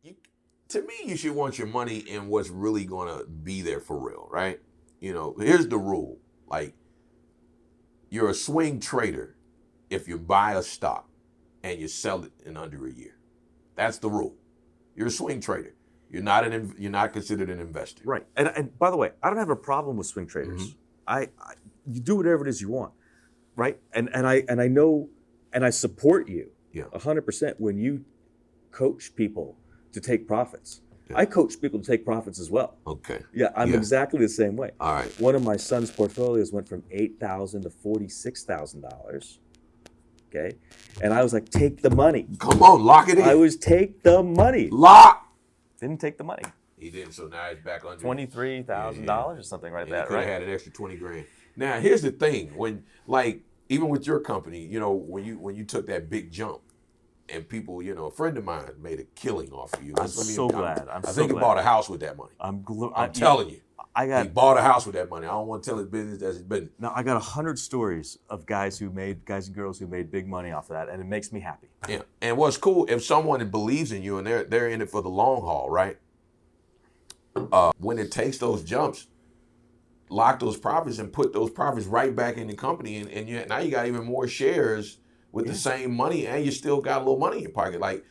you, to me, you should want your money in what's really going to be there for real, right? Here's the rule. Like, you're a swing trader if you buy a stock and you sell it in under a year. That's the rule. You're a swing trader. You're not considered an investor. Right. And by the way, I don't have a problem with swing traders. You do whatever it is you want, right? And I know, and I support you 100% when you coach people to take profits. Yeah. I coach people to take profits as well. Okay. Yeah, I'm exactly the same way. All right. One of my son's portfolios went from $8,000 to $46,000. Okay, and I was like, take the money. Come on, lock it in. I was take the money. Lock. Didn't take the money. He didn't, so now he's back on $23,000 or something like that, right? Right? Had an extra 20 grand. Now, here's the thing: when, like, even with your company, when you took that big jump, and people, a friend of mine made a killing off of you. I'm so glad. I think he bought a house with that money. I'm telling you. He bought a house with that money. I don't want to tell his business as his business. Now, I got 100 stories of guys and girls who made big money off of that, and it makes me happy. Yeah, and what's cool, if someone believes in you and they're in it for the long haul, right? When it takes those jumps, lock those profits and put those profits right back in the company, and now you got even more shares with the same money, and you still got a little money in your pocket. Like,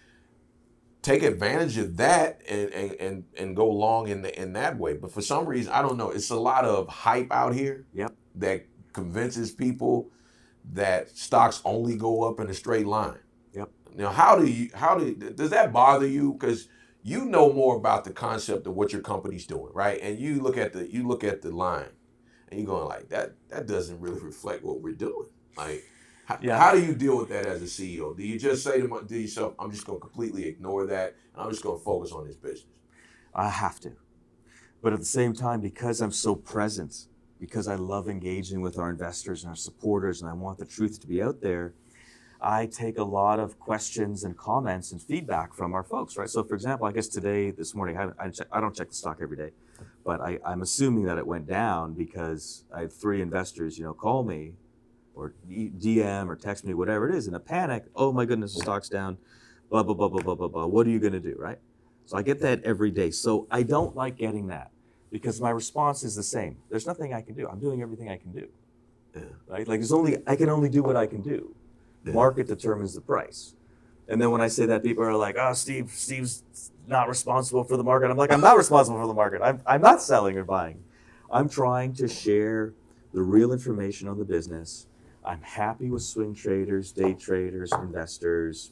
take advantage of that and go long in that way. But for some reason, I don't know, it's a lot of hype out here that convinces people that stocks only go up in a straight line. Yep. Now, does that bother you? Because you know more about the concept of what your company's doing, right? And you look at the line, and you're going like, that doesn't really reflect what we're doing. Like, how do you deal with that as a CEO? Do you just say to yourself, I'm just going to completely ignore that, and I'm just going to focus on this business? I have to. But at the same time, because I'm so present, because I love engaging with our investors and our supporters, and I want the truth to be out there, I take a lot of questions and comments and feedback from our folks, right? So, for example, I guess this morning, I don't check the stock every day, but I'm assuming that it went down because I had 3 investors, call me or DM or text me, whatever it is, in a panic. Oh my goodness, the stock's down, blah, blah, blah, blah, blah, blah, blah. What are you going to do, right? So I get that every day. So I don't like getting that because my response is the same. There's nothing I can do. I'm doing everything I can do, right? Like I can only do what I can do. The market determines the price. And then when I say that, people are like, oh, Steve's not responsible for the market. I'm like, I'm not responsible for the market. I'm not selling or buying. I'm trying to share the real information on the business. I'm happy with swing traders, day traders, investors.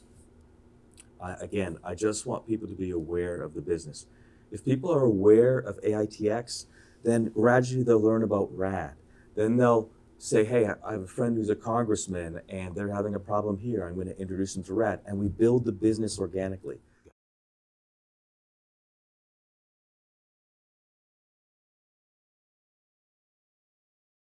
I just want people to be aware of the business. If people are aware of AITX, then gradually they'll learn about RAD. Then they'll say, hey, I have a friend who's a congressman and they're having a problem here. I'm going to introduce them to RAD. And we build the business organically.